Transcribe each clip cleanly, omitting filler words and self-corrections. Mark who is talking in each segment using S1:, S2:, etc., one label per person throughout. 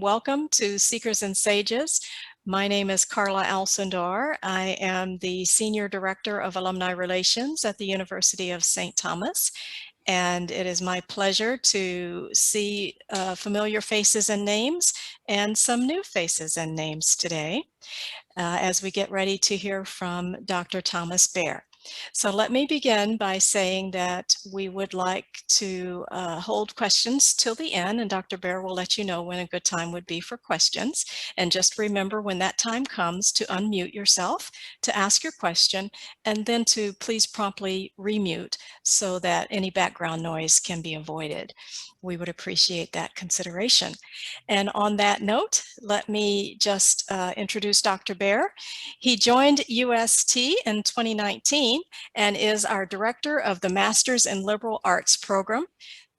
S1: Welcome to Seekers and Sages. My name is Carla Alcindor. I am the Senior Director of Alumni Relations at the University of St. Thomas. And it is my pleasure to see familiar faces and names and some new faces and names today as we get ready to hear from Dr. Thomas Behr. So let me begin by saying that we would like to hold questions till the end, and Dr. Behr will let you know when a good time would be for questions. And just remember, when that time comes, to unmute yourself, to ask your question, and then to please promptly remute so that any background noise can be avoided. We would appreciate that consideration. And on that note, let me just introduce Dr. Behr. He joined UST in 2019 and is our Director of the Masters in Liberal Arts program,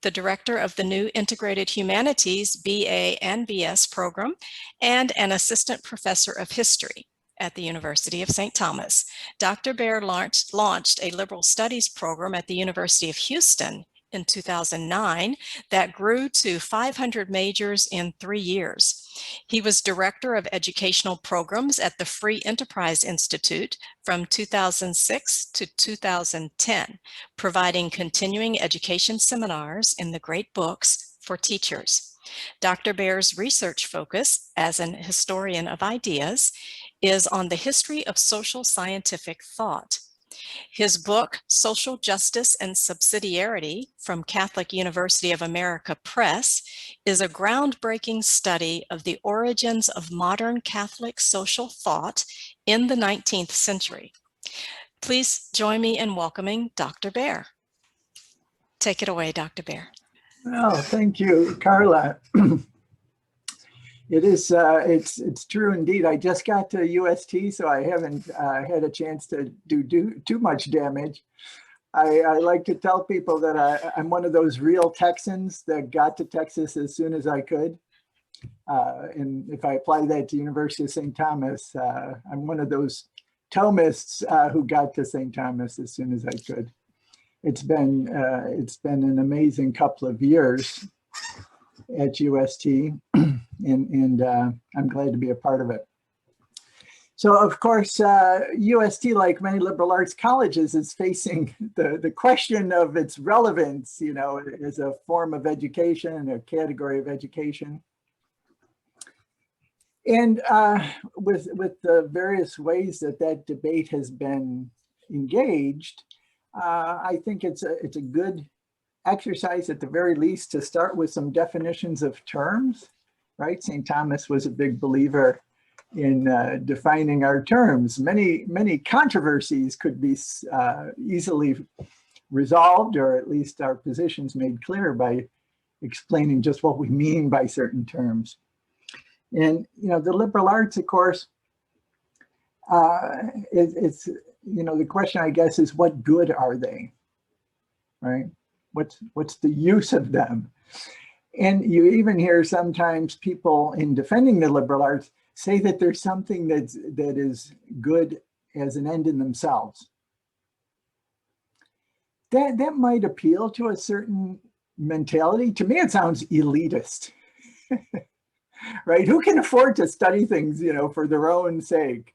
S1: the Director of the new Integrated Humanities BA and BS program, and an Assistant Professor of History at the University of St. Thomas. Dr. Behr launched a Liberal Studies program at the University of Houston in 2009 that grew to 500 majors in 3 years. He was Director of Educational Programs at the Free Enterprise Institute from 2006 to 2010, providing continuing education seminars in the great books for teachers. Dr. Behr's research focus as an historian of ideas is on the history of social scientific thought. His book, Social Justice and Subsidiarity from Catholic University of America Press, is a groundbreaking study of the origins of modern Catholic social thought in the 19th century. Please join me in welcoming Dr. Behr. Take it away, Dr. Behr.
S2: Oh, thank you, Carla. It is, it's true indeed. I just got to UST, so I haven't had a chance to do too much damage. I like to tell people that I'm one of those real Texans that got to Texas as soon as I could. And if I apply that to University of St. Thomas, I'm one of those Thomists who got to St. Thomas as soon as I could. It's been an amazing couple of years at UST, and I'm glad to be a part of it. So, of course, UST, like many liberal arts colleges, is facing the question of its relevance, you know, as a form of education, a category of education. And with the various ways that debate has been engaged, I think it's a good exercise at the very least to start with some definitions of terms, right? St. Thomas was a big believer in defining our terms. Many controversies could be easily resolved, or at least our positions made clear by explaining just what we mean by certain terms. And, you know, the liberal arts, of course, it's, you know, the question, I guess, is what good are they, right? What's the use of them? And you even hear sometimes people in defending the liberal arts say that there's something that is good as an end in themselves. That might appeal to a certain mentality. To me, it sounds elitist, right? Who can afford to study things, you know, for their own sake?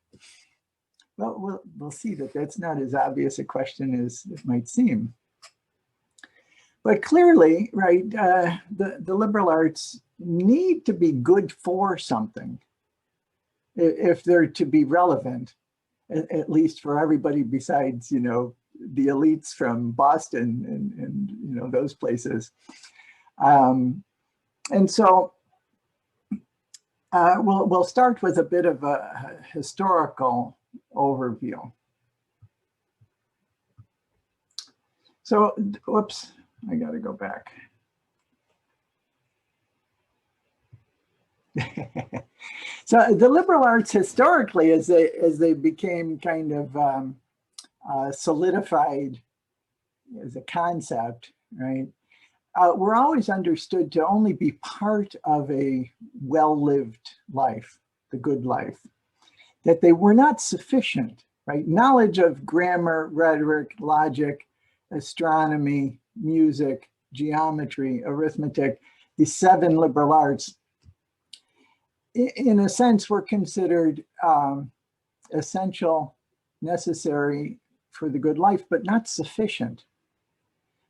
S2: Well, we'll see that that's not as obvious a question as it might seem. But clearly, right, the liberal arts need to be good for something if they're to be relevant, at least for everybody besides, you know, the elites from Boston and you know, those places. And so we'll start with a bit of a historical overview. So, whoops. I got to go back. So the liberal arts historically, as they became kind of solidified as a concept, right, were always understood to only be part of a well-lived life, the good life, that they were not sufficient, right? Knowledge of grammar, rhetoric, logic, astronomy, music, geometry, arithmetic, the 7 liberal arts, in a sense, were considered essential, necessary for the good life, but not sufficient.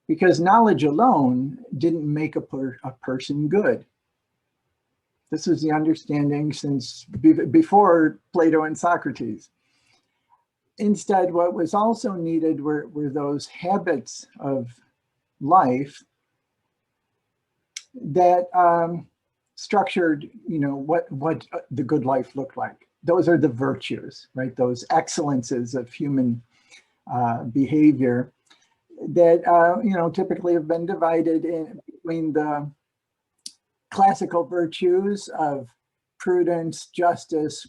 S2: Because knowledge alone didn't make a person good. This was the understanding since before Plato and Socrates. Instead, what was also needed were those habits of life that structured, what the good life looked like. Those are the virtues, right? Those excellences of human behavior that typically have been divided between the classical virtues of prudence, justice,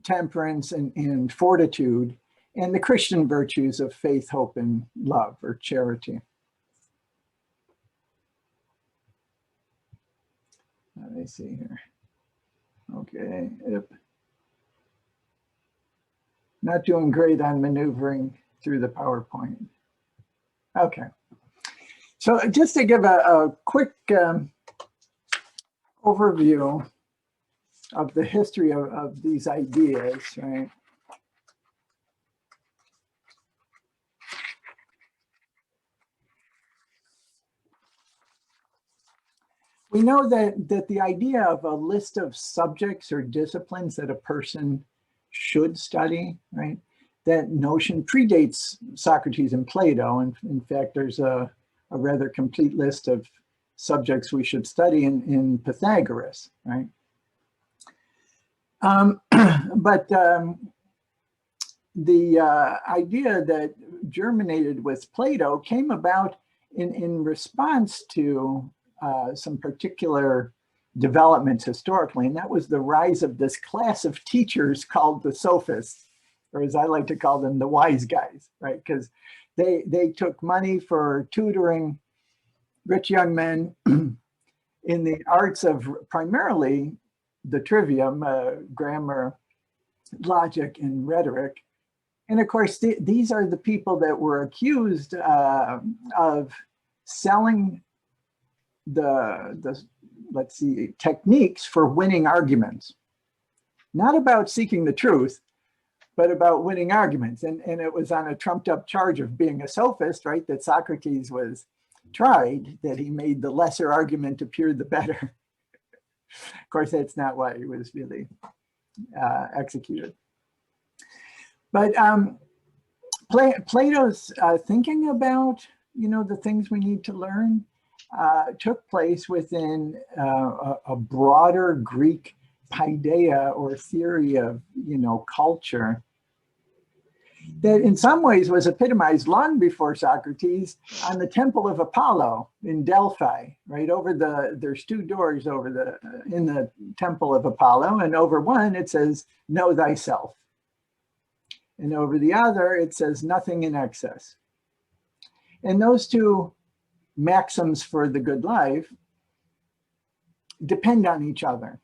S2: temperance, and fortitude, and the Christian virtues of faith, hope, and love, or charity. Let me see here. Okay, yep. Not doing great on maneuvering through the PowerPoint. Okay. So just to give a quick overview of the history of these ideas, right? We know that the idea of a list of subjects or disciplines that a person should study, right? That notion predates Socrates and Plato. And in fact, there's a rather complete list of subjects we should study in Pythagoras, right? But the idea that germinated with Plato came about in response to some particular developments historically, and that was the rise of this class of teachers called the sophists, or as I like to call them, the wise guys, right? Because they took money for tutoring rich young men in the arts of primarily the trivium, grammar, logic, and rhetoric. And of course, these are the people that were accused of selling the let's see, techniques for winning arguments. Not about seeking the truth, but about winning arguments. And it was on a trumped up charge of being a sophist, right? That Socrates was tried, that he made the lesser argument appear the better. Of course, that's not why he was really executed. But Plato's thinking about, the things we need to learn took place within a broader Greek paideia, or theory of, culture, that in some ways was epitomized long before Socrates on the Temple of Apollo in Delphi, right? There's two doors in the Temple of Apollo, and over one it says, "Know thyself." And over the other, it says, "Nothing in excess." And those two maxims for the good life depend on each other,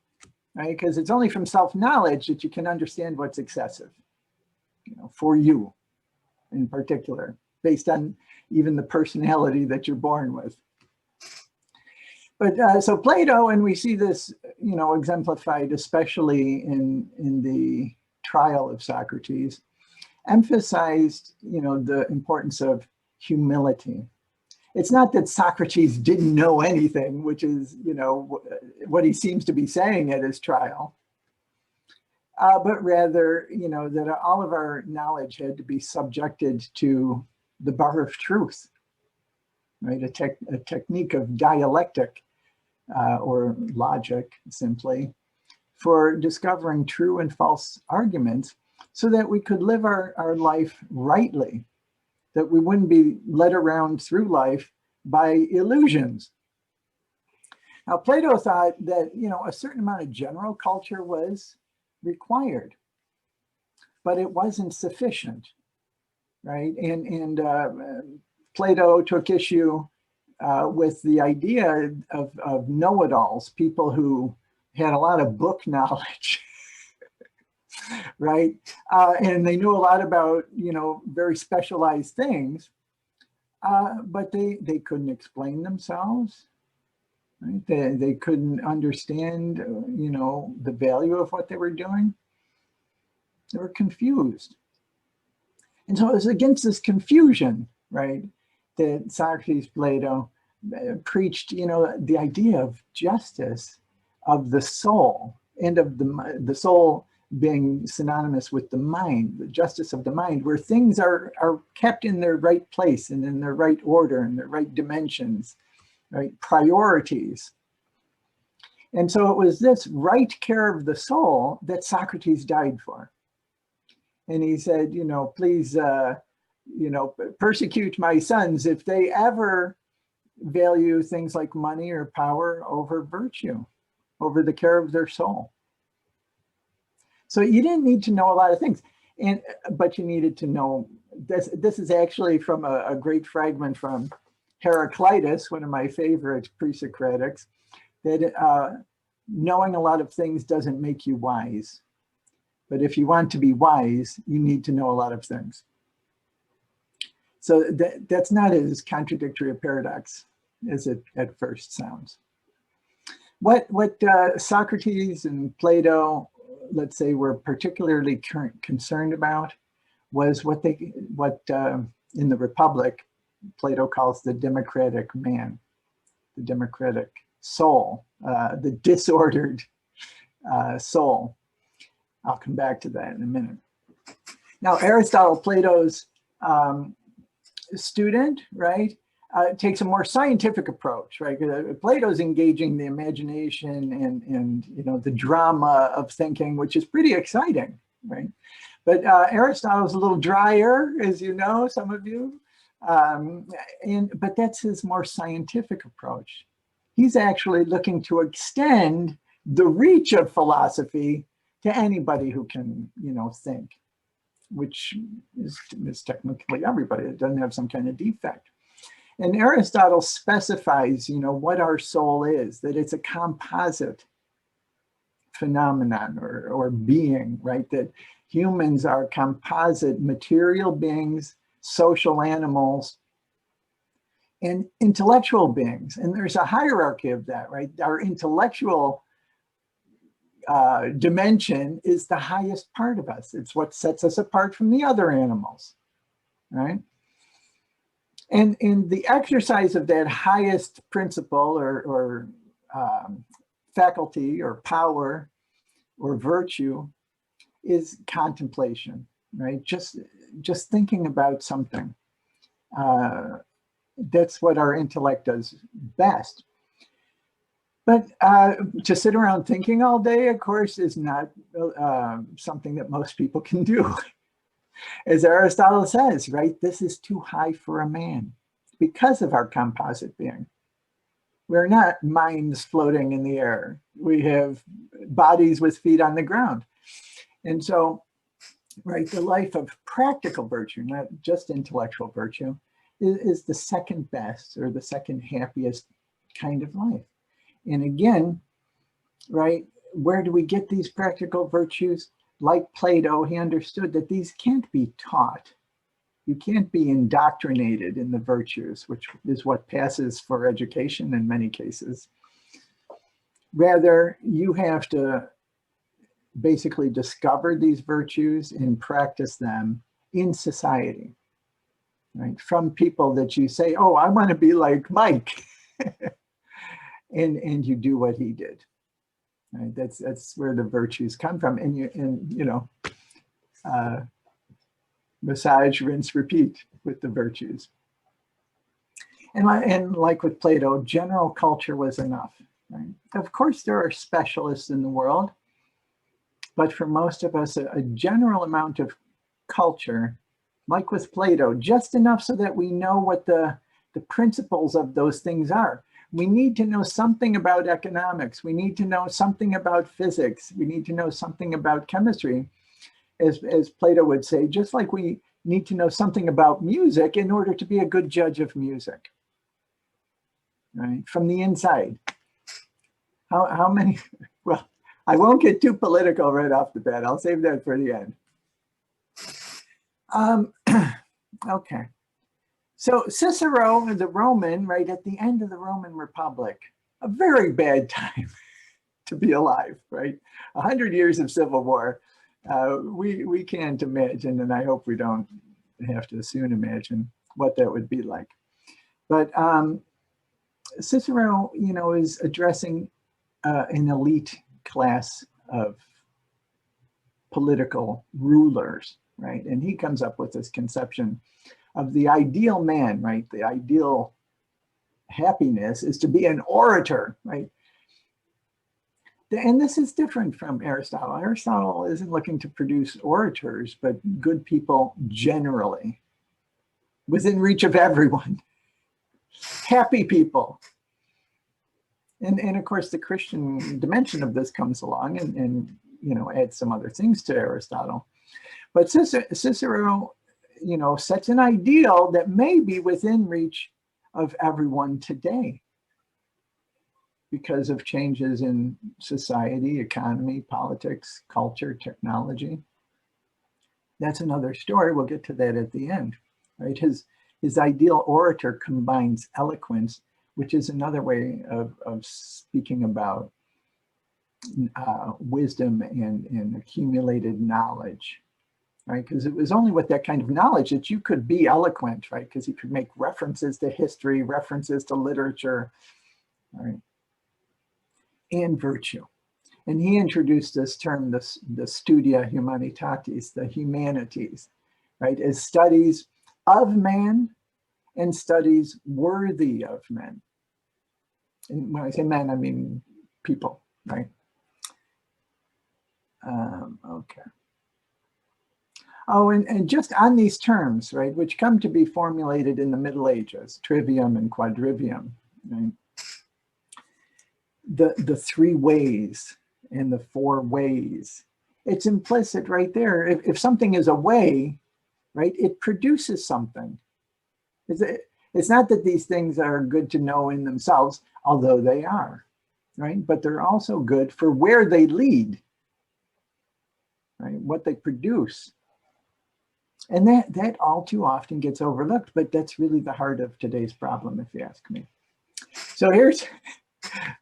S2: right? Because it's only from self-knowledge that you can understand what's excessive, for you in particular, based on even the personality that you're born with. But so Plato, and we see this, exemplified especially in the trial of Socrates, emphasized, the importance of humility. It's not that Socrates didn't know anything, which is, what he seems to be saying at his trial, but rather, that all of our knowledge had to be subjected to the bar of truth, right? A technique of dialectic or logic, simply, for discovering true and false arguments so that we could live our life rightly, that we wouldn't be led around through life by illusions. Now, Plato thought that, a certain amount of general culture was required, but it wasn't sufficient, right? And Plato took issue with the idea of know-it-alls, people who had a lot of book knowledge, right? And they knew a lot about, very specialized things, but they couldn't explain themselves. right? They couldn't understand, you know, the value of what they were doing. They were confused. And so it was against this confusion, right, that Socrates, Plato preached, you know, the idea of justice of the soul, and of the soul being synonymous with the mind, the justice of the mind, where things are kept in their right place and in their right order and their right dimensions, right, priorities. And so it was this right care of the soul that Socrates died for. And he said, you know, please, you know, persecute my sons if they ever value things like money or power over virtue, over the care of their soul. So you didn't need to know a lot of things, but you needed to know this. This is actually from a great fragment from Heraclitus, one of my favorite pre-Socratics, that knowing a lot of things doesn't make you wise. But if you want to be wise, you need to know a lot of things. So that's not as contradictory a paradox as it at first sounds. What Socrates and Plato, let's say, were particularly concerned about was what in the Republic, Plato calls the democratic man, the democratic soul, the disordered soul. I'll come back to that in a minute. Now, Aristotle, Plato's student, right, takes a more scientific approach, right? Plato's engaging the imagination and you know, the drama of thinking, which is pretty exciting, right? But Aristotle's a little drier, as you know, some of you, but that's his more scientific approach. He's actually looking to extend the reach of philosophy to anybody who can, you know, think, which is technically everybody that doesn't have some kind of defect. And Aristotle specifies, you know, what our soul is, that it's a composite phenomenon or being, right? That humans are composite material beings, social animals, and intellectual beings. And there's a hierarchy of that, right? Our intellectual dimension is the highest part of us. It's what sets us apart from the other animals, right? And in the exercise of that highest principle or faculty or power or virtue is contemplation, right? Just thinking about something. That's what our intellect does best. But to sit around thinking all day, of course, is not something that most people can do. As Aristotle says, right, this is too high for a man because of our composite being. We're not minds floating in the air. We have bodies with feet on the ground. And so, right, the life of practical virtue, not just intellectual virtue, is the second best or the second happiest kind of life. And again, right, where do we get these practical virtues? Like Plato, he understood that these can't be taught. You can't be indoctrinated in the virtues, which is what passes for education in many cases. Rather, you have to basically discover these virtues and practice them in society, right? From people that you say, oh, I want to be like Mike. And you do what he did. Right? That's where the virtues come from. And you know, massage, rinse, repeat with the virtues. And like with Plato, general culture was enough. Right? Of course, there are specialists in the world, but for most of us, a general amount of culture, like with Plato, just enough so that we know what the principles of those things are. We need to know something about economics. We need to know something about physics. We need to know something about chemistry, as Plato would say, just like we need to know something about music in order to be a good judge of music, right? From the inside. How many, well, I won't get too political right off the bat. I'll save that for the end. Okay. So Cicero, the Roman, right at the end of the Roman Republic, a very bad time to be alive, right? 100 years of civil war. We can't imagine, and I hope we don't have to soon imagine what that would be like. But Cicero, you know, is addressing an elite class of political rulers, right? And he comes up with this conception of the ideal man, right? The ideal happiness is to be an orator, right? And this is different from Aristotle. Aristotle isn't looking to produce orators, but good people generally, within reach of everyone, happy people. And of course, the Christian dimension of this comes along and you know, adds some other things to Aristotle. But Cicero, you know, sets an ideal that may be within reach of everyone today because of changes in society, economy, politics, culture, technology. That's another story. We'll get to that at the end, right? His ideal orator combines eloquence, which is another way of speaking about wisdom and accumulated knowledge, right? Because it was only with that kind of knowledge that you could be eloquent, right? Because you could make references to history, references to literature, right? And virtue. And he introduced this term, the studia humanitatis, the humanities, right? As studies of man and studies worthy of men. And when I say men, I mean people, right? Okay. Oh, and just on these terms, right, which come to be formulated in the Middle Ages, trivium and quadrivium, right? The three ways and the four ways, it's implicit right there. If something is a way, right, it produces something. It's not that these things are good to know in themselves, although they are, right? But they're also good for where they lead, right? What they produce. And that all too often gets overlooked, but that's really the heart of today's problem, if you ask me. So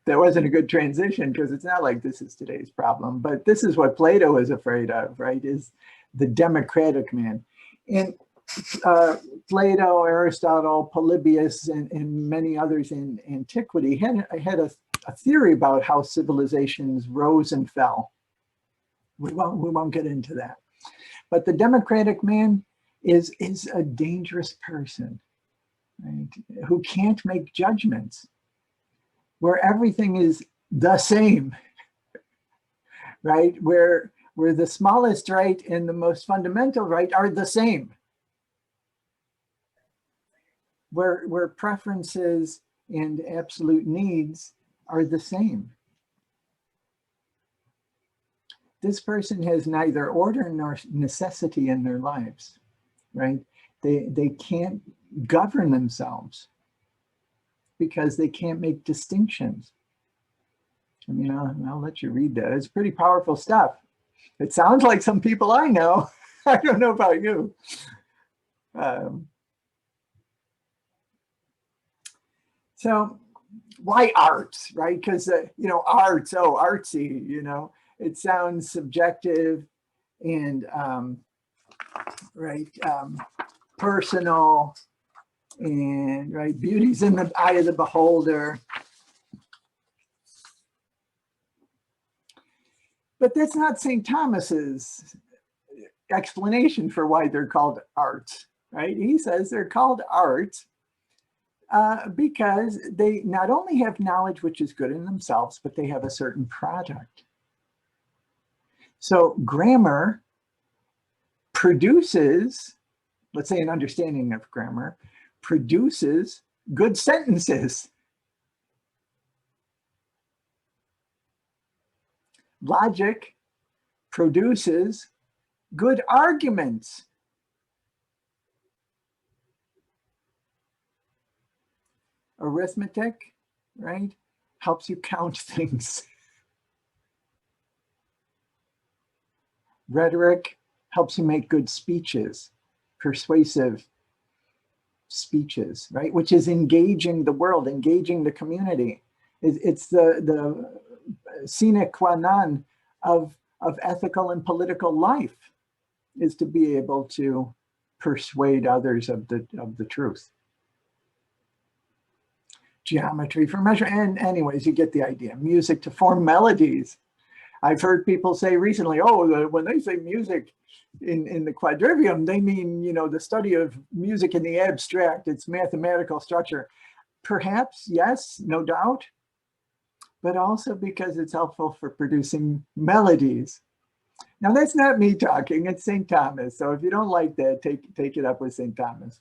S2: that wasn't a good transition because it's not like this is today's problem, but this is what Plato is afraid of, right? Is the democratic man. And Plato, Aristotle, Polybius, and many others in antiquity had a theory about how civilizations rose and fell. We won't get into that. But the democratic man is a dangerous person, right? Who can't make judgments, where everything is the same, right? Where the smallest right and the most fundamental right are the same. Where preferences and absolute needs are the same. This person has neither order nor necessity in their lives, right? They can't govern themselves because they can't make distinctions. I mean, I'll let you read that. It's pretty powerful stuff. It sounds like some people I know. I don't know about you. So why arts, right? Because, you know, arts, oh, artsy, you know, it sounds subjective and, right, personal and, right, beauty's in the eye of the beholder. But that's not St. Thomas's explanation for why they're called arts, right? He says they're called arts because they not only have knowledge which is good in themselves, but they have a certain product. So grammar produces, let's say an understanding of grammar, produces good sentences. Logic produces good arguments. Arithmetic, right, helps you count things. Rhetoric helps you make good speeches, persuasive speeches, right, which is engaging the world, engaging the community. It's the sine qua non of ethical and political life, is to be able to persuade others of the truth. Geometry for measure, and anyways, you get the idea. Music to form melodies. I've heard people say recently, oh, when they say music in the quadrivium, they mean, you know, the study of music in the abstract, its mathematical structure. Perhaps, yes, no doubt, but also because it's helpful for producing melodies. Now, that's not me talking, it's St. Thomas. So if you don't like that, take it up with St. Thomas.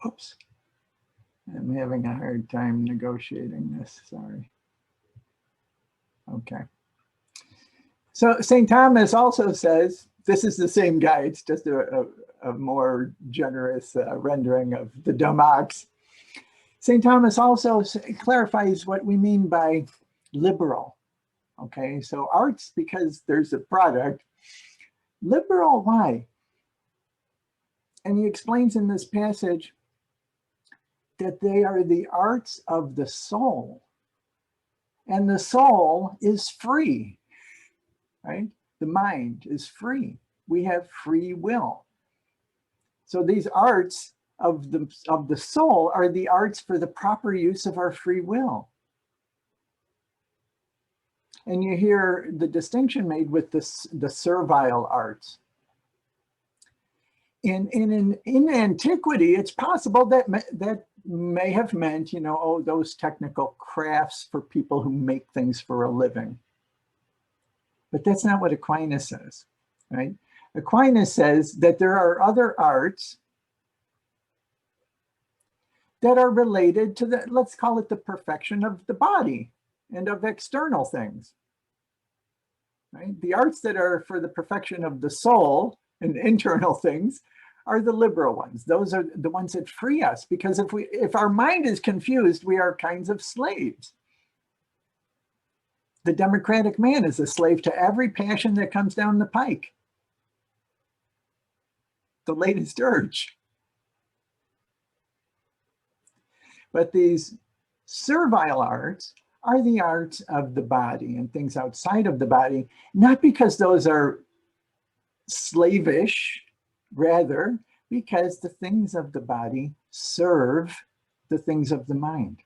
S2: Oops. I'm having a hard time negotiating this, sorry. Okay. So St. Thomas also says, this is the same guy, it's just a more generous rendering of the dumb ox. St. Thomas also clarifies what we mean by liberal. Okay, so arts, because there's a product. Liberal, why? And he explains in this passage that they are the arts of the soul. And the soul is free, right? The mind is free. We have free will. So these arts of the soul are the arts for the proper use of our free will. And you hear the distinction made with the servile arts. In antiquity, it's possible that may have meant, you know, oh, those technical crafts for people who make things for a living. But that's not what Aquinas says, right? Aquinas says that there are other arts that are related to the, let's call it the perfection of the body and of external things, right? The arts that are for the perfection of the soul and internal things are the liberal ones. Those are the ones that free us, because if our mind is confused, we are kinds of slaves. The democratic man is a slave to every passion that comes down the pike. The latest urge. But these servile arts are the arts of the body and things outside of the body, not because those are slavish, rather because the things of the body serve the things of the mind.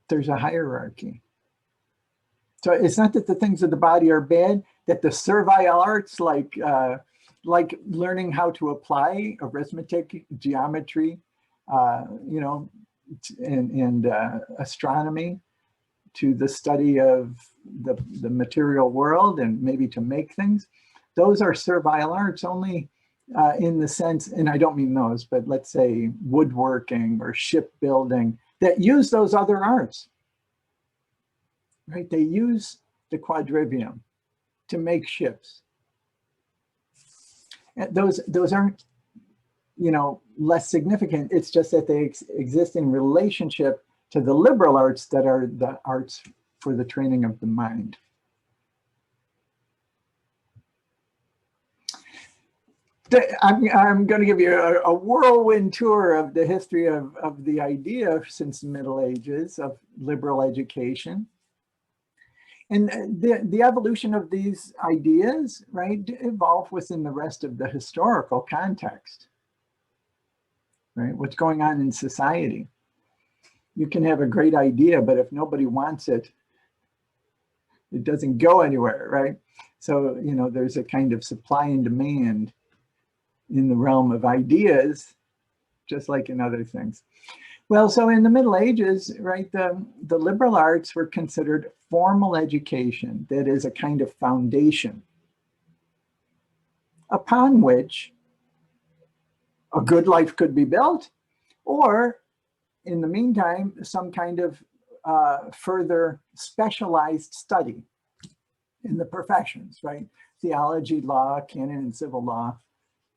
S2: There's a hierarchy. So it's not that the things of the body are bad, that the servile arts like learning how to apply arithmetic, geometry, you know, and astronomy to the study of the material world and maybe to make things. Those are servile arts only in the sense, and I don't mean those, but let's say woodworking or shipbuilding that use those other arts, right? They use the quadrivium to make ships. And those aren't, you know, less significant. It's just that they exist in relationship to the liberal arts that are the arts for the training of the mind. I'm going to give you a whirlwind tour of the history of the idea since the Middle Ages of liberal education. And the evolution of these ideas, right, evolve within the rest of the historical context, right? What's going on in society. You can have a great idea, but if nobody wants it, it doesn't go anywhere, right? So, you know, there's a kind of supply and demand in the realm of ideas, just like in other things. Well, so in the Middle Ages, right, the liberal arts were considered formal education, that is a kind of foundation upon which a good life could be built, or in the meantime, some kind of further specialized study in the professions, right? Theology, law, canon and civil law,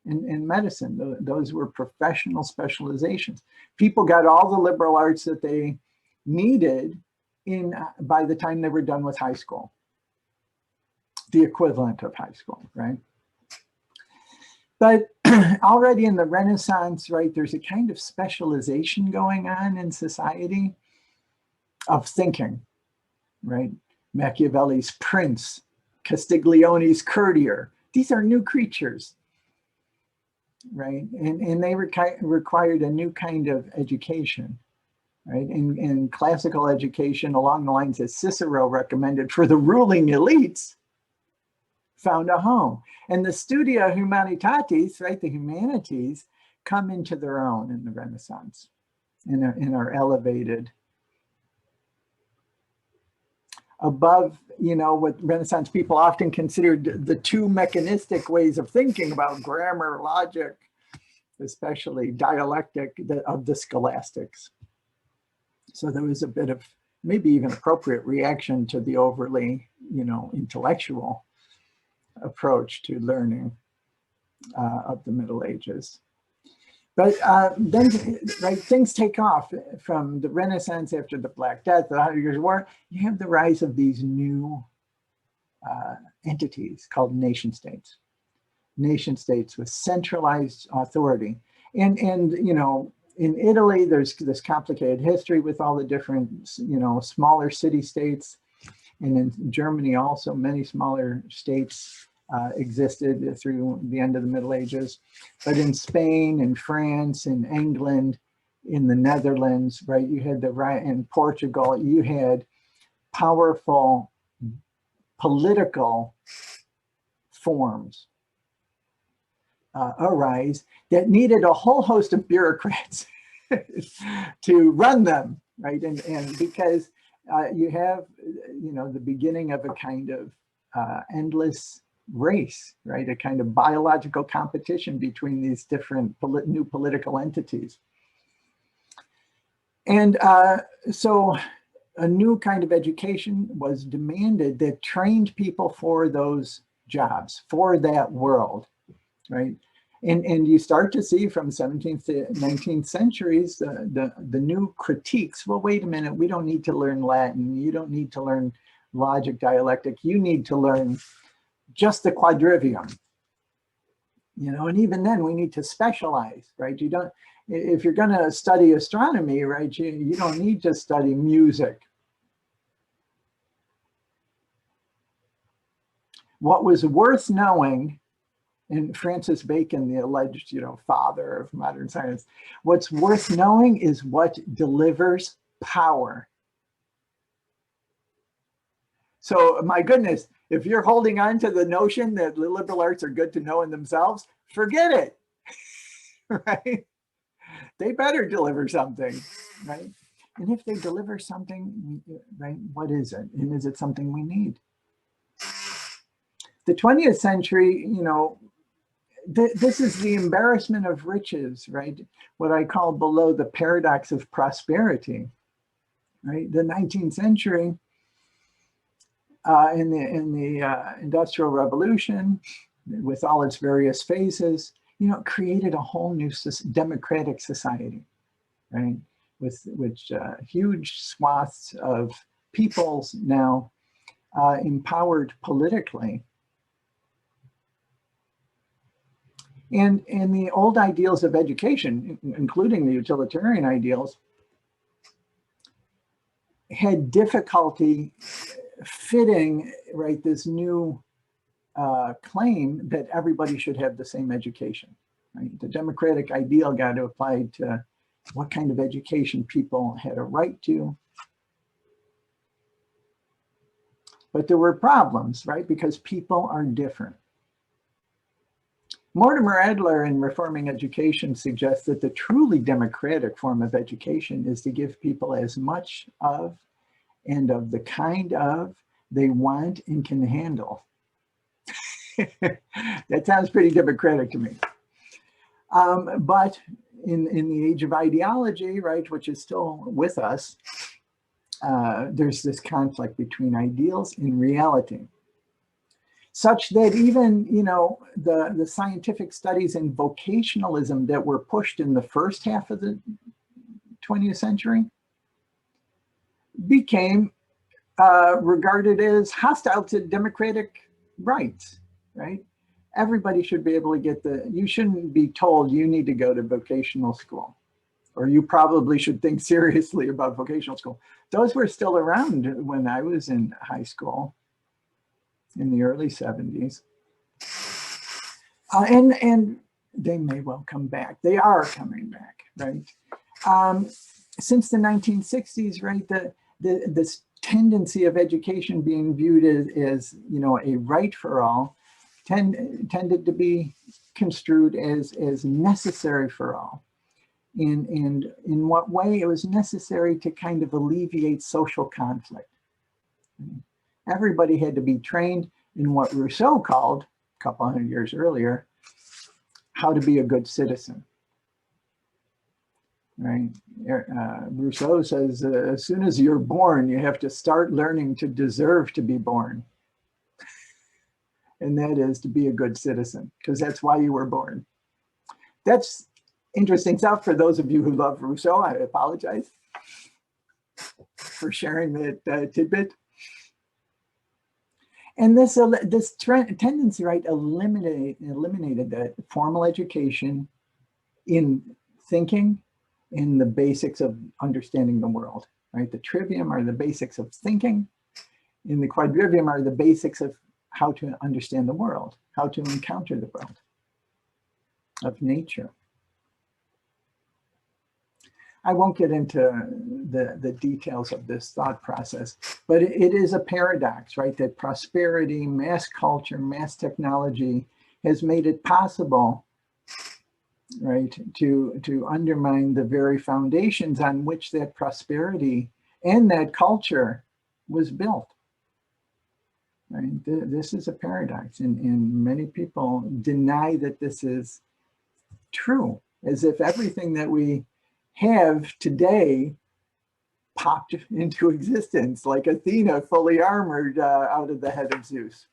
S2: and medicine. Those were professional specializations. People got all the liberal arts that they needed by the time they were done with high school, the equivalent of high school, right? But already in the Renaissance, right, there's a kind of specialization going on in society of thinking, right? Machiavelli's prince, Castiglione's courtier. These are new creatures, right? And they required a new kind of education, right? And classical education along the lines that Cicero recommended for the ruling elites found a home. And the studia humanitatis, right, the humanities, come into their own in the Renaissance and are elevated above, you know, what Renaissance people often considered the two mechanistic ways of thinking about grammar, logic, especially dialectic of the scholastics. So there was a bit of maybe even appropriate reaction to the overly, you know, intellectual approach to learning of the Middle Ages. But then, right, things take off from the Renaissance after the Black Death, the 100 Years' War. You have the rise of these new entities called nation states with centralized authority. And you know, in Italy, there's this complicated history with all the different, you know, smaller city-states. And in Germany also, many smaller states existed through the end of the Middle Ages. But in Spain, in France, in England, in the Netherlands, right, you had in Portugal, you had powerful political forms arise that needed a whole host of bureaucrats to run them, right? And because you have, you know, the beginning of a kind of endless race, right? A kind of biological competition between these different new political entities. And so a new kind of education was demanded that trained people for those jobs, for that world, right? And you start to see from 17th to 19th centuries, the new critiques. Well, wait a minute, we don't need to learn Latin. You don't need to learn logic, dialectic. You need to learn just the quadrivium, you know, and even then we need to specialize, right? You don't, if you're going to study astronomy, right, you don't need to study music. What was worth knowing, and Francis Bacon, the alleged, you know, father of modern science, what's worth knowing is what delivers power. So my goodness, if you're holding on to the notion that the liberal arts are good to know in themselves, forget it, right? They better deliver something, right? And if they deliver something, right, what is it? And is it something we need? The 20th century, you know, this is the embarrassment of riches, right? What I call below the paradox of prosperity, right? The 19th century, in the Industrial Revolution, with all its various phases, you know, created a whole new democratic society, right? With which huge swaths of peoples now empowered politically. And the old ideals of education, including the utilitarian ideals, had difficulty fitting, right, this new claim that everybody should have the same education, right? The democratic ideal got to apply to what kind of education people had a right to. But there were problems, right? Because people are different. Mortimer Adler in Reforming Education suggests that the truly democratic form of education is to give people as much of and of the kind of they want and can handle. That sounds pretty democratic to me. But in the age of ideology, right, which is still with us, there's this conflict between ideals and reality, such that even, you know, the scientific studies in vocationalism that were pushed in the first half of the 20th century became regarded as hostile to democratic rights, right? everybody should be able to get you shouldn't be told you need to go to vocational school, or you probably should think seriously about vocational school. Those were still around when I was in high school in the early 70s. And they may well come back. They are coming back, right? Since the 1960s, right, this tendency of education being viewed as you know, a right for all tended to be construed as necessary for all. And in what way? It was necessary to kind of alleviate social conflict. Everybody had to be trained in what Rousseau called, a couple hundred years earlier, how to be a good citizen. Right? Rousseau says, as soon as you're born, you have to start learning to deserve to be born. And that is to be a good citizen, because that's why you were born. That's interesting stuff for those of you who love Rousseau. I apologize for sharing that tidbit. And this tendency, right, eliminated that formal education in thinking, in the basics of understanding the world, right? The trivium are the basics of thinking. In the quadrivium are the basics of how to understand the world, how to encounter the world of nature. I won't get into the details of this thought process, but it is a paradox, right? That prosperity, mass culture, mass technology has made it possible, right, to undermine the very foundations on which that prosperity and that culture was built. Right? This is a paradox, and many people deny that this is true, as if everything that we have today popped into existence, like Athena fully armored out of the head of Zeus.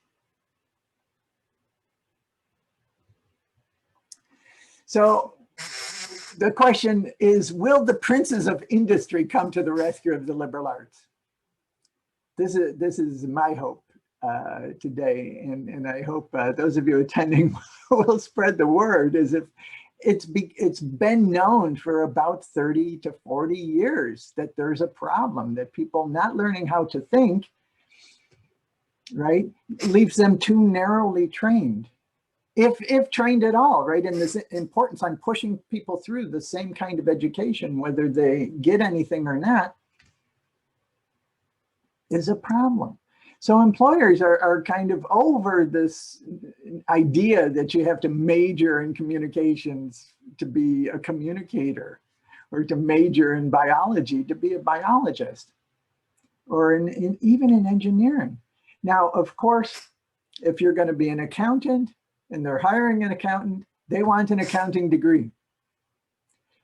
S2: So the question is, will the princes of industry come to the rescue of the liberal arts? This is my hope today, and I hope those of you attending will spread the word, as if it's been known for about 30 to 40 years that there's a problem, that people not learning how to think, right, leaves them too narrowly trained. If trained at all, right? And this importance on pushing people through the same kind of education, whether they get anything or not, is a problem. So employers are kind of over this idea that you have to major in communications to be a communicator, or to major in biology to be a biologist, or even in engineering. Now, of course, if you're going to be an accountant and they're hiring an accountant, they want an accounting degree.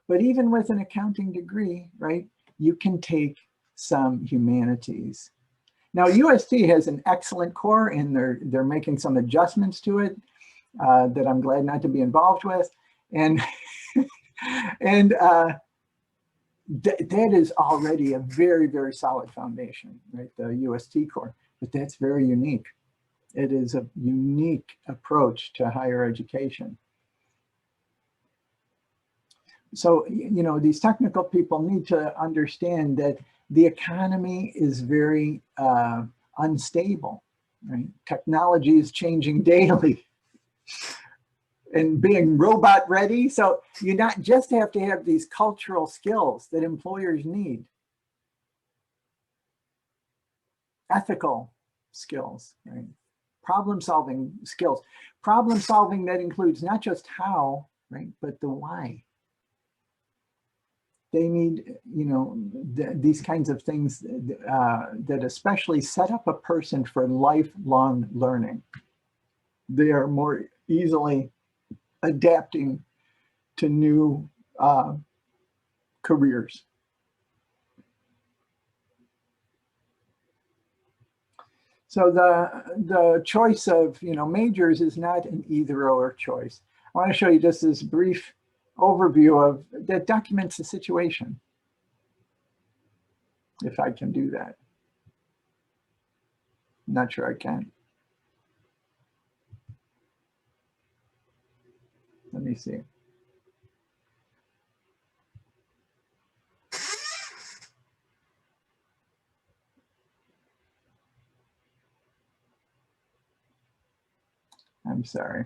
S2: But even with an accounting degree, right, you can take some humanities. Now, UST has an excellent core, and they're making some adjustments to it that I'm glad not to be involved with. And, that is already a very, very solid foundation, right? The UST core, but that's very unique. It is a unique approach to higher education. So, you know, these technical people need to understand that the economy is very unstable, right? Technology is changing daily and being robot ready. So you not just have to have these cultural skills that employers need, ethical skills, right? Problem solving skills. Problem solving that includes not just how, right, but the why. They need, you know, these kinds of things that especially set up a person for lifelong learning. They are more easily adapting to new careers. So the choice of, you know, majors is not an either or choice. I want to show you just this brief overview of that documents the situation, if I can do that. I'm not sure I can. Let me see. I'm sorry.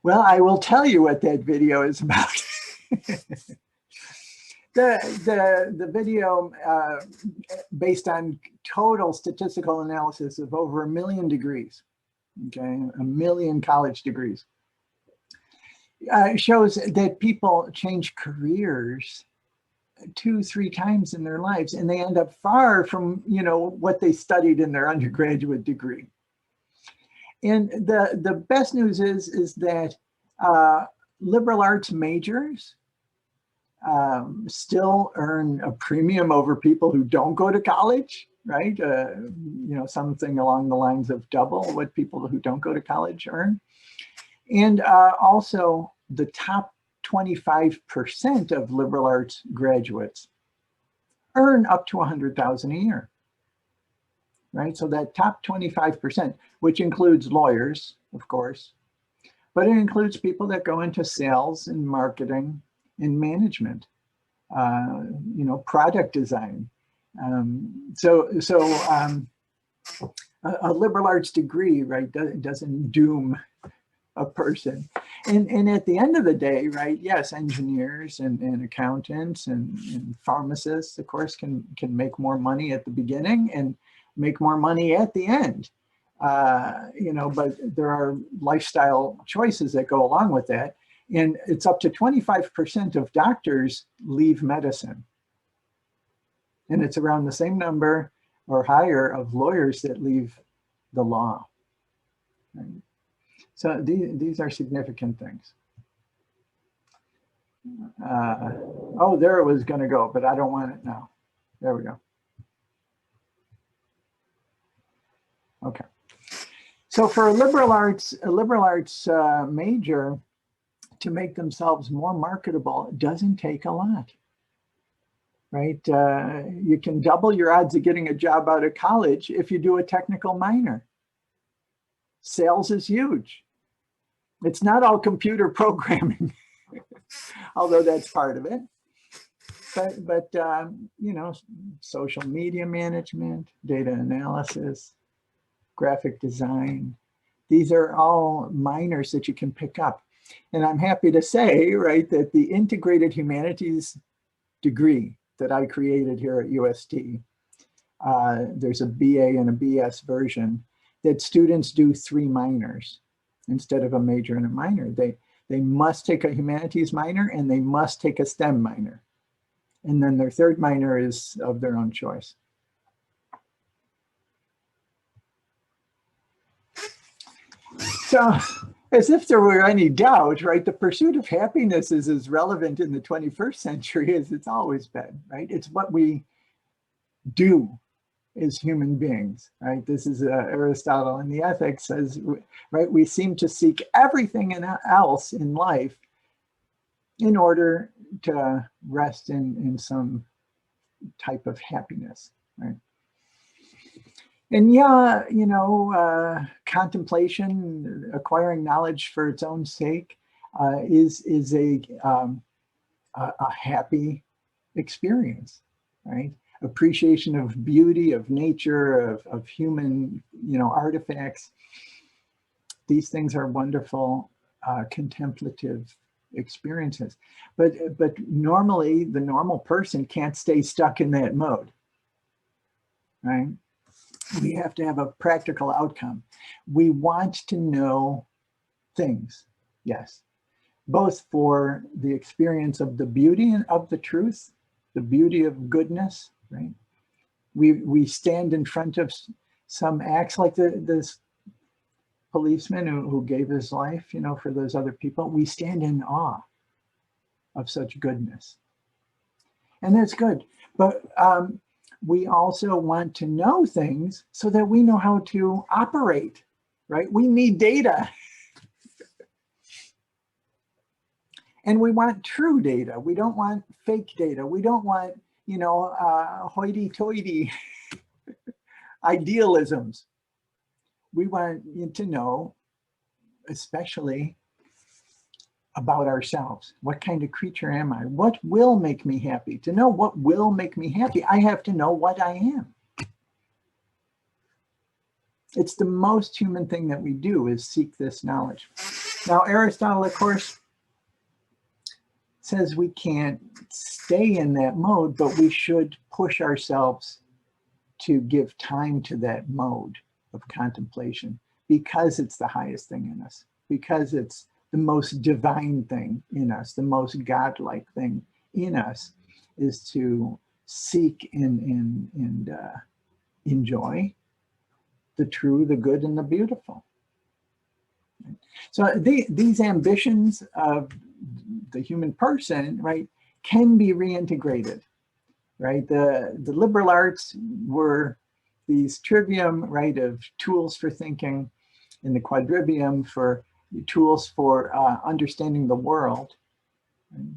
S2: Well, I will tell you what that video is about. The video based on total statistical analysis of over 1 million degrees, okay, 1 million college degrees, shows that people change careers 2-3 times in their lives, and they end up far from, you know, what they studied in their undergraduate degree. And the best news is that liberal arts majors still earn a premium over people who don't go to college, right? You know, something along the lines of double what people who don't go to college earn. And also the top 25% of liberal arts graduates earn up to $100,000 a year, right? So that top 25%, which includes lawyers, of course, but it includes people that go into sales and marketing and management, you know, product design. A liberal arts degree, right, doesn't doom a person. And at the end of the day, right, yes, engineers and accountants and pharmacists, of course, can make more money at the beginning and make more money at the end. You know, but there are lifestyle choices that go along with that. And it's up to 25% of doctors leave medicine. And it's around the same number or higher of lawyers that leave the law. Right? So these are significant things. Oh, there it was going to go, but I don't want it now. There we go. Okay. So for a liberal arts major to make themselves more marketable doesn't take a lot, right? You can double your odds of getting a job out of college if you do a technical minor. Sales is huge. It's not all computer programming, although that's part of it. But you know, social media management, data analysis, graphic design, these are all minors that you can pick up. And I'm happy to say, right, that the integrated humanities degree that I created here at UST, there's a BA and a BS version that students do 3 minors instead of a major and a minor. They must take a humanities minor and they must take a STEM minor. And then their 3rd minor is of their own choice. So, as if there were any doubt, right, the pursuit of happiness is as relevant in the 21st century as it's always been, right? It's what we do as human beings, right? This is Aristotle in the Ethics says, right, we seem to seek everything else in life in order to rest in some type of happiness, right? And yeah, you know, contemplation, acquiring knowledge for its own sake is a happy experience, right? Appreciation of beauty, of nature, of human, you know, artifacts. These things are wonderful contemplative experiences. But normally, the normal person can't stay stuck in that mode, right? We have to have a practical outcome. We want to know things, yes, both for the experience of the beauty and of the truth, the beauty of goodness, right? We stand in front of some acts like this policeman who gave his life, you know, for those other people. We stand in awe of such goodness. And that's good. But we also want to know things so that we know how to operate, right? We need data. And we want true data. We don't want fake data. We don't want, hoity-toity idealisms. We want you to know, especially about ourselves. What kind of creature am I? What will make me happy? To know what will make me happy, I have to know what I am. It's the most human thing that we do, is seek this knowledge. Now, Aristotle, of course, says we can't stay in that mode, but we should push ourselves to give time to that mode of contemplation, because it's the highest thing in us, because it's the most divine thing in us, the most godlike thing in us, is to seek and enjoy the true, the good, and the beautiful. So these ambitions of the human person, right, can be reintegrated, right? The liberal arts were these trivium, right, of tools for thinking, and the quadrivium for tools for understanding the world, right?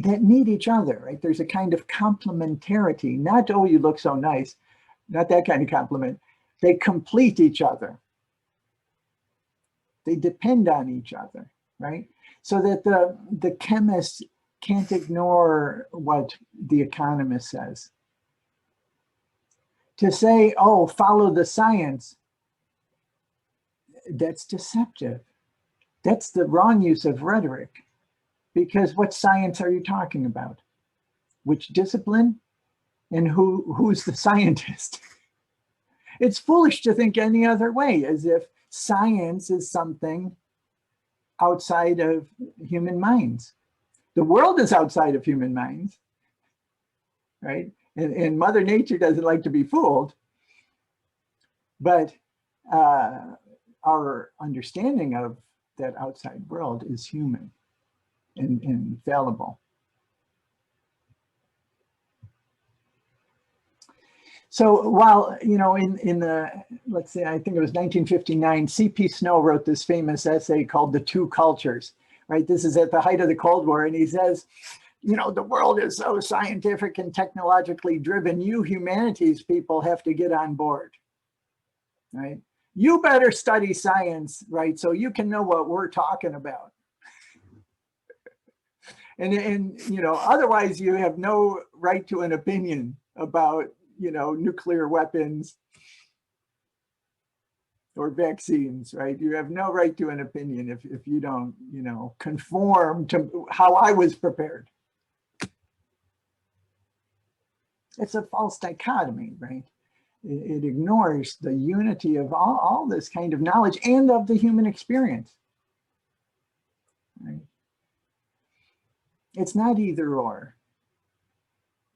S2: That need each other, right? There's a kind of complementarity, not, oh, you look so nice, not that kind of compliment. They complete each other. They depend on each other, right? So that the chemist can't ignore what the economist says. To say, oh, follow the science, that's deceptive. That's the wrong use of rhetoric. Because what science are you talking about? Which discipline? And who's the scientist? It's foolish to think any other way, as if science is something outside of human minds. The world is outside of human minds, right? And Mother Nature doesn't like to be fooled. But our understanding of that outside world is human and fallible. So while, in the, let's say, I think it was 1959, C.P. Snow wrote this famous essay called The Two Cultures, right? This is at the height of the Cold War. And he says, the world is so scientific and technologically driven. You humanities people have to get on board, right? You better study science, right? So you can know what we're talking about. And otherwise you have no right to an opinion about nuclear weapons or vaccines, right? You have no right to an opinion if you don't, conform to how I was prepared. It's a false dichotomy, right? It ignores the unity of all this kind of knowledge and of the human experience, right? It's not either or.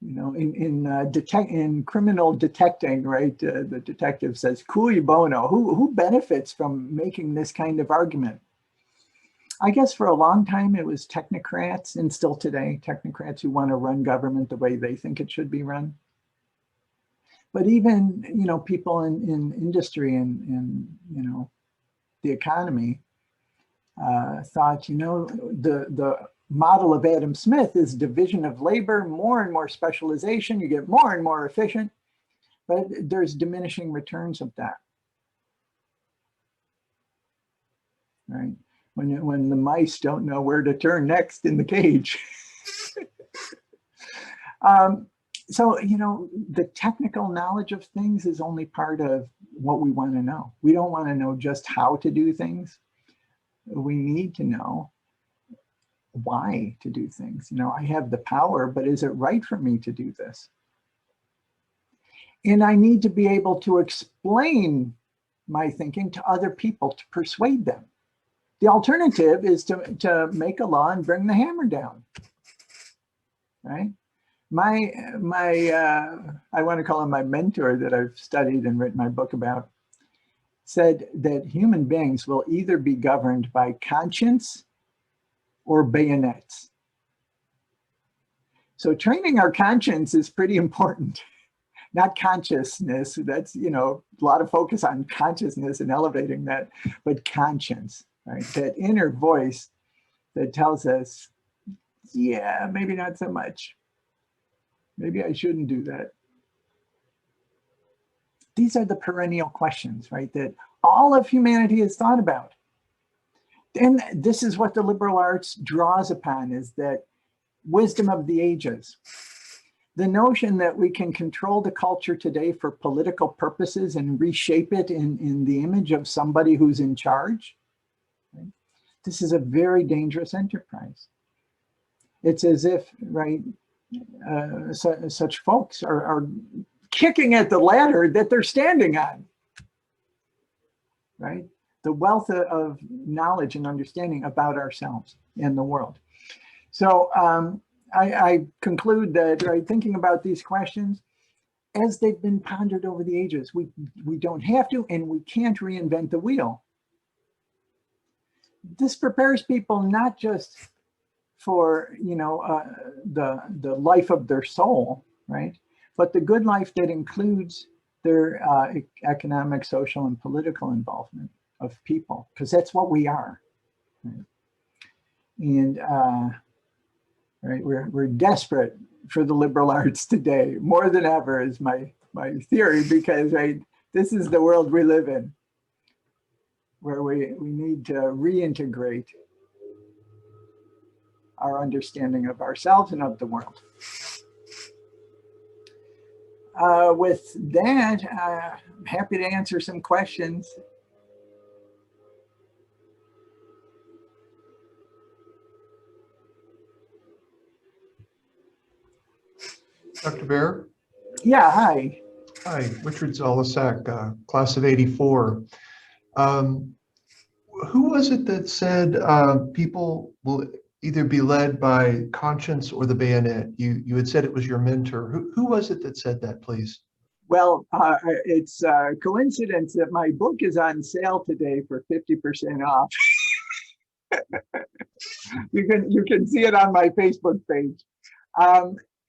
S2: In criminal detecting, right, the detective says, cui bono, who benefits from making this kind of argument? I guess for a long time it was technocrats, and still today, technocrats who want to run government the way they think it should be run. But even, people in industry and the economy thought, the model of Adam Smith is division of labor, more and more specialization, you get more and more efficient, but there's diminishing returns of that, right? When the mice don't know where to turn next in the cage. So, the technical knowledge of things is only part of what we want to know. We don't want to know just how to do things. We need to know why to do things. I have the power, but is it right for me to do this? And I need to be able to explain my thinking to other people to persuade them. The alternative is to make a law and bring the hammer down, right? I want to call him my mentor that I've studied and written my book about, said that human beings will either be governed by conscience or bayonets. So training our conscience is pretty important, not consciousness. That's, a lot of focus on consciousness and elevating that, but conscience, right? That inner voice that tells us, yeah, maybe not so much. Maybe I shouldn't do that. These are the perennial questions, right, that all of humanity has thought about. And this is what the liberal arts draws upon, is that wisdom of the ages. The notion that we can control the culture today for political purposes and reshape it in the image of somebody who's in charge. Right? This is a very dangerous enterprise. It's as if, right, such folks are kicking at the ladder that they're standing on, right? The wealth of knowledge and understanding about ourselves and the world. So I conclude that, right, thinking about these questions as they've been pondered over the ages, we don't have to and we can't reinvent the wheel. This prepares people not just for, you know, the life of their soul, right, but the good life that includes their economic, social, and political involvement of people, because that's what we are. Right? And right, we're desperate for the liberal arts today, more than ever, is my theory, because right, this is the world we live in, where we need to reintegrate our understanding of ourselves and of the world. With that, I'm happy to answer some questions.
S3: Dr. Behr?
S2: Yeah, hi.
S3: Hi, Richard Zolisak, class of '84. Who was it that said people will either be led by conscience or the bayonet? You had said it was your mentor. Who was it that said that, please?
S2: Well, it's a coincidence that my book is on sale today for 50% off. You can see it on my Facebook page.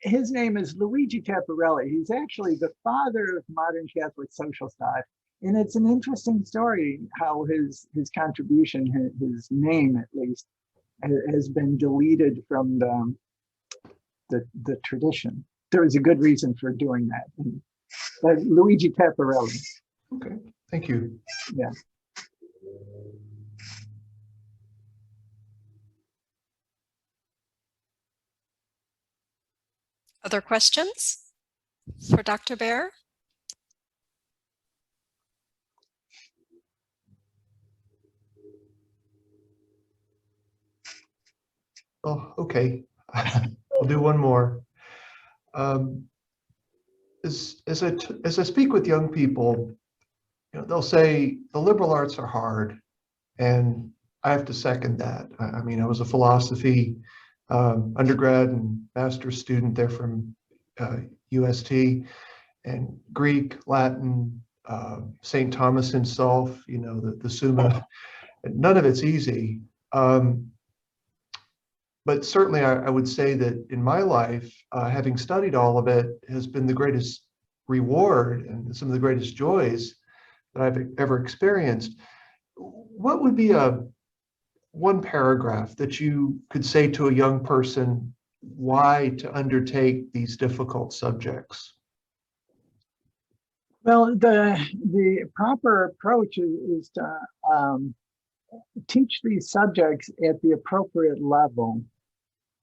S2: His name is Luigi Tapparelli. He's actually the father of modern Catholic social thought. And it's an interesting story how his contribution, his name at least, has been deleted from the tradition. There was a good reason for doing that. But Luigi Tapparelli.
S3: Okay, thank you.
S2: Yeah.
S1: Other questions for Dr. Behr?
S3: Oh, okay. I'll do one more. As I speak with young people, you know, they'll say the liberal arts are hard, and I have to second that. I mean, I was a philosophy undergrad and master's student there from UST, and Greek, Latin, St. Thomas himself, you know, the Summa. None of it's easy. But certainly I would say that in my life, having studied all of it has been the greatest reward and some of the greatest joys that I've ever experienced. What would be one paragraph that you could say to a young person why to undertake these difficult subjects?
S2: Well, the proper approach is to teach these subjects at the appropriate level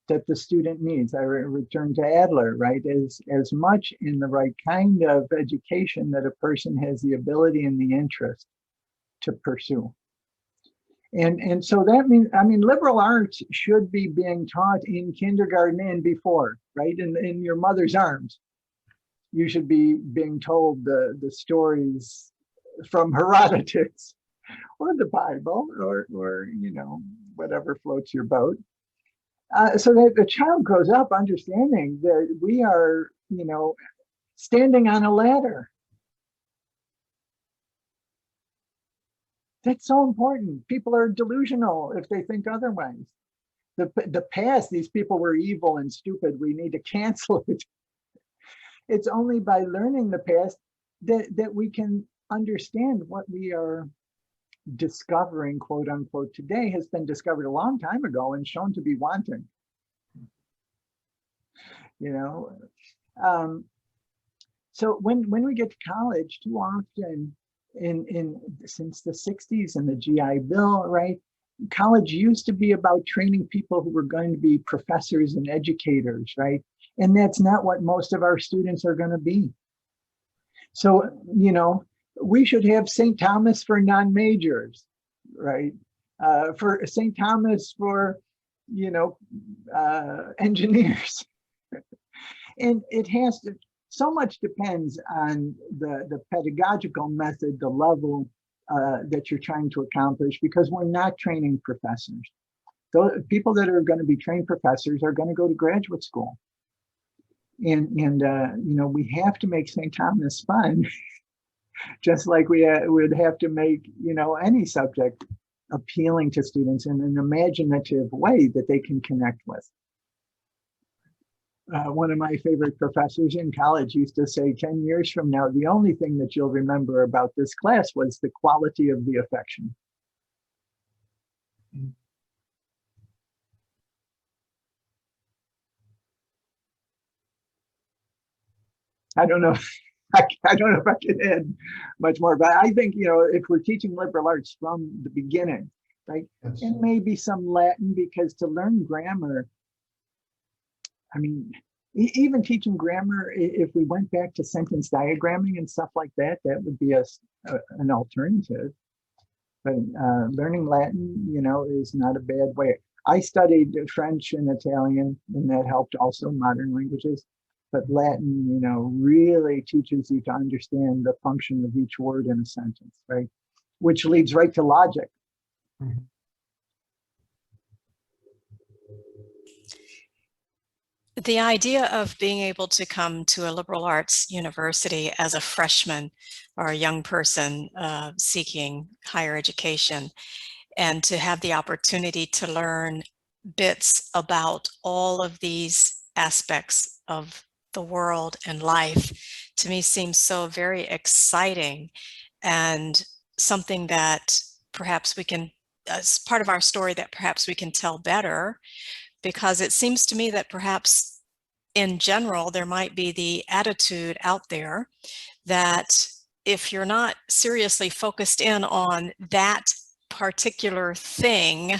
S2: that the student needs. I return to Adler, right? As much in the right kind of education that a person has the ability and the interest to pursue. And so that means, I mean, liberal arts should be being taught in kindergarten and before, right? In your mother's arms. You should be being told the stories from Herodotus or the Bible or you know, whatever floats your boat. So that the child grows up understanding that we are, you know, standing on a ladder. That's so important. People are delusional if they think otherwise. The past, these people were evil and stupid. We need to cancel it. It's only by learning the past that we can understand what we are discovering, quote unquote, today has been discovered a long time ago and shown to be wanting. You know, So when we get to college, too often since the 60s and the GI Bill, right? College used to be about training people who were going to be professors and educators, right? And that's not what most of our students are going to be. So, you know, we should have St. Thomas for non-majors, right? For St. Thomas for, you know, engineers. And it has to, so much depends on the pedagogical method, the level that you're trying to accomplish, because we're not training professors. Those people that are going to be trained professors are going to go to graduate school. And you know, we have to make St. Thomas fun, just like we would have to make, you know, any subject appealing to students in an imaginative way that they can connect with. One of my favorite professors in college used to say, 10 years from now, the only thing that you'll remember about this class was the quality of the affection. I don't know. I don't know if I can add much more, but I think, you know, if we're teaching liberal arts from the beginning, right,
S3: Yes.
S2: and maybe some Latin, because to learn grammar, I mean, even teaching grammar, if we went back to sentence diagramming and stuff like that, that would be an alternative. But learning Latin, you know, is not a bad way. I studied French and Italian, and that helped also modern languages. But Latin, you know, really teaches you to understand the function of each word in a sentence, right? Which leads right to logic.
S3: Mhm.
S1: The idea of being able to come to a liberal arts university as a freshman or a young person seeking higher education, and to have the opportunity to learn bits about all of these aspects of the world and life, to me seems so very exciting, and something that perhaps we can, as part of our story, that perhaps we can tell better, because it seems to me that perhaps in general there might be the attitude out there that if you're not seriously focused in on that particular thing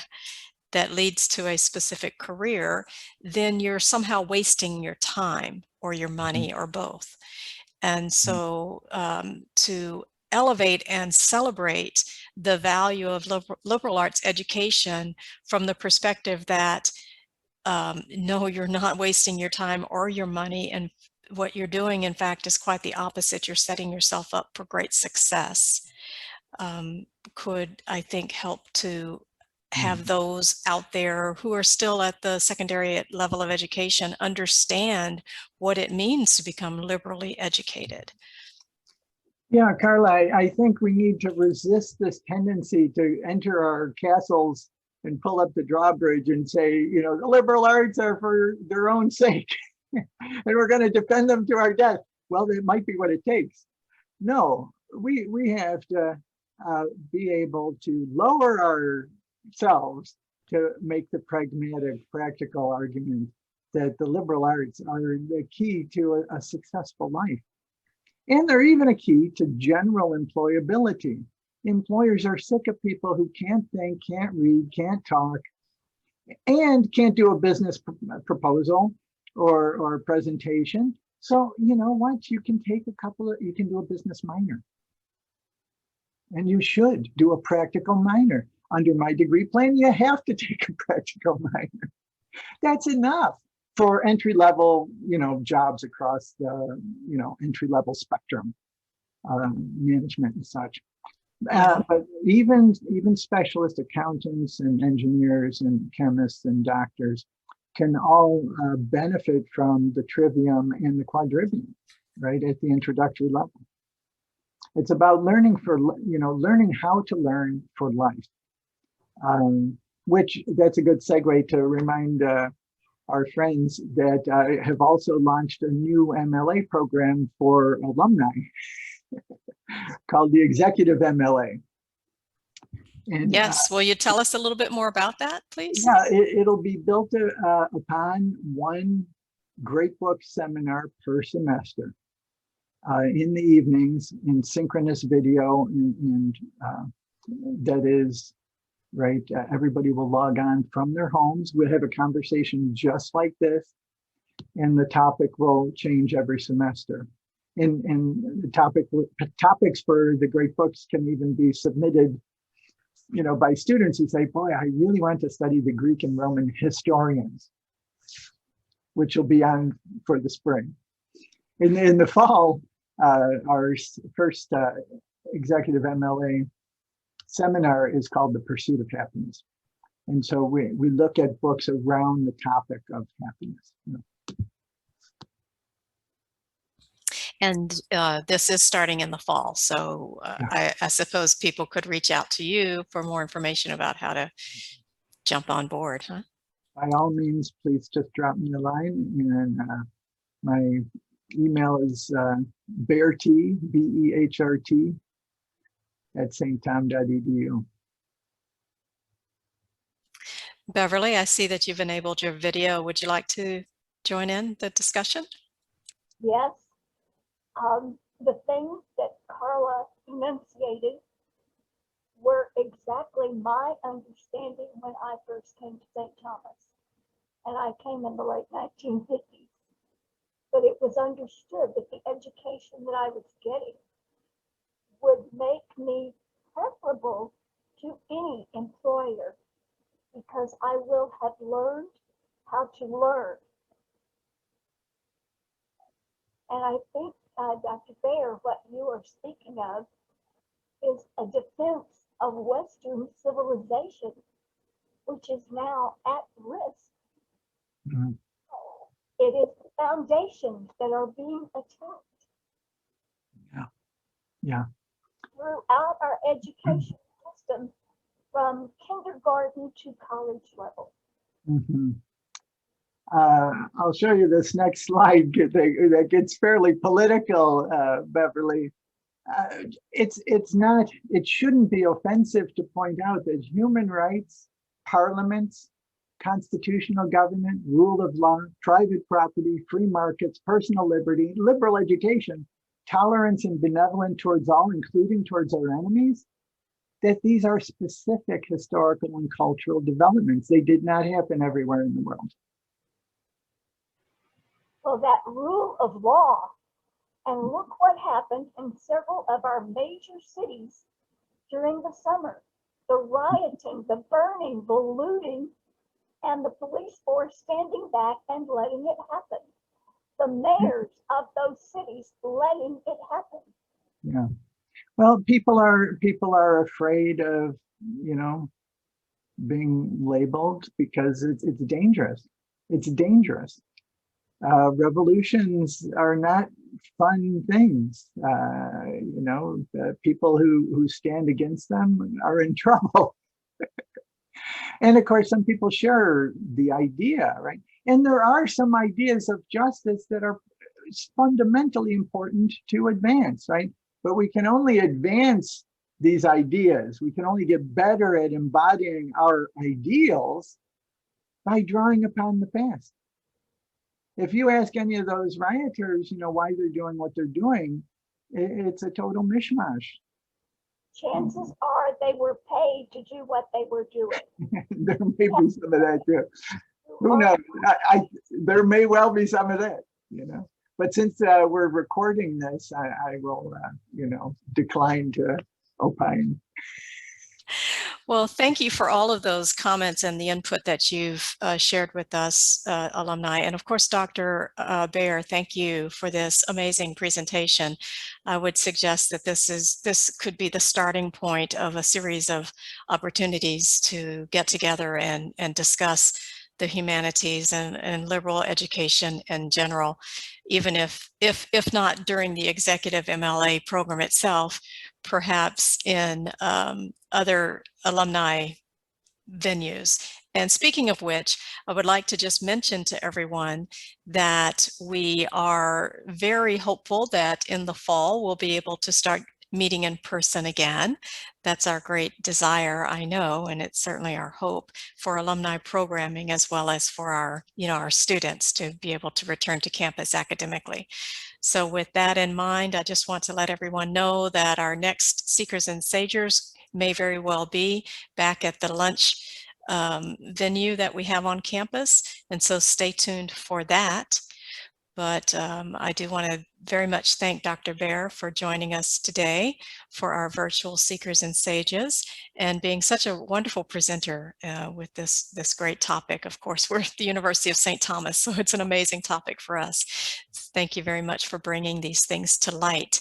S1: that leads to a specific career, then you're somehow wasting your time or your money or both. And so to elevate and celebrate the value of liberal arts education from the perspective that no, you're not wasting your time or your money, and what you're doing, in fact, is quite the opposite. You're setting yourself up for great success. Could, I think, help to have those out there who are still at the secondary level of education understand what it means to become liberally educated.
S2: Yeah, Carla, I think we need to resist this tendency to enter our castles and pull up the drawbridge and say, you know, the liberal arts are for their own sake, and we're going to defend them to our death. Well, that might be what it takes. No, we have to be able to lower ourselves to make the pragmatic, practical argument that the liberal arts are the key to a successful life. And they're even a key to general employability. Employers are sick of people who can't think, can't read, can't talk, and can't do a business proposal or a presentation. So, you know what? You can take you can do a business minor. And you should do a practical minor. Under my degree plan, you have to take a practical minor. That's enough for entry-level, you know, jobs across the, you know, entry-level spectrum, management and such. But even specialist accountants and engineers and chemists and doctors can all benefit from the trivium and the quadrivium, right, at the introductory level. It's about learning learning how to learn for life, which that's a good segue to remind our friends that have also launched a new MLA program for alumni called the Executive MLA. And,
S1: yes, will you tell us a little bit more about that, please?
S2: Yeah, it'll be built upon one great book seminar per semester in the evenings in synchronous video, and that is, right, everybody will log on from their homes. We'll have a conversation just like this, and the topic will change every semester. And the topics for the great books can even be submitted, you know, by students who say, boy, I really want to study the Greek and Roman historians, which will be on for the spring. In the fall, our first Executive MLA seminar is called The Pursuit of Happiness. And so we look at books around the topic of happiness. You know.
S1: And this is starting in the fall. So I suppose people could reach out to you for more information about how to jump on board, huh?
S2: By all means, please just drop me a line. And my email is Behr, B-E-H-R-T, at sttom.edu.
S1: Beverly, I see that you've enabled your video. Would you like to join in the discussion?
S4: Yes. The things that Carla enunciated were exactly my understanding when I first came to St. Thomas. And I came in the late 1950s. But it was understood that the education that I was getting would make me preferable to any employer, because I will have learned how to learn. And I think, Dr. Behr, what you are speaking of is a defense of Western civilization, which is now at risk.
S2: Mm-hmm.
S4: It is the foundations that are being attacked.
S2: Yeah.
S4: Throughout our education system, from kindergarten to college level.
S2: Mm-hmm. I'll show you this next slide that gets fairly political, Beverly. It shouldn't be offensive to point out that human rights, parliaments, constitutional government, rule of law, private property, free markets, personal liberty, liberal education, tolerance and benevolence towards all, including towards our enemies, that these are specific historical and cultural developments. They did not happen everywhere in the world.
S4: Well, that rule of law, and look what happened in several of our major cities during the summer. The rioting, the burning, the looting, and the police force standing back and letting it happen. The mayors of those cities letting it happen.
S2: Yeah. Well, people are afraid of, you know, being labeled because it's dangerous. It's dangerous. Revolutions are not fun things. You know, the people who stand against them are in trouble. And of course, some people share the idea, right? And there are some ideas of justice that are fundamentally important to advance, right? But we can only advance these ideas. We can only get better at embodying our ideals by drawing upon the past. If you ask any of those rioters, you know, why they're doing what they're doing, it's a total mishmash.
S4: Chances are they were paid to do what they were doing.
S2: There may be some of that too. Who knows? There may well be some of that, you know. But since we're recording this, I will, you know, decline to opine.
S1: Well, thank you for all of those comments and the input that you've shared with us, alumni. And of course, Dr. Behr, thank you for this amazing presentation. I would suggest that this could be the starting point of a series of opportunities to get together and discuss the humanities and liberal education in general, even if not during the Executive MLA program itself, perhaps in other alumni venues. And speaking of which, I would like to just mention to everyone that we are very hopeful that in the fall we'll be able to start meeting in person again. That's our great desire, I know, and it's certainly our hope for alumni programming as well as for our, our students to be able to return to campus academically. So with that in mind, I just want to let everyone know that our next Seekers and Sagers may very well be back at the lunch venue that we have on campus. And so stay tuned for that. But I do want to very much thank Dr. Behr for joining us today for our virtual Seekers and Sages and being such a wonderful presenter with this great topic. Of course, we're at the University of St. Thomas, so it's an amazing topic for us. Thank you very much for bringing these things to light.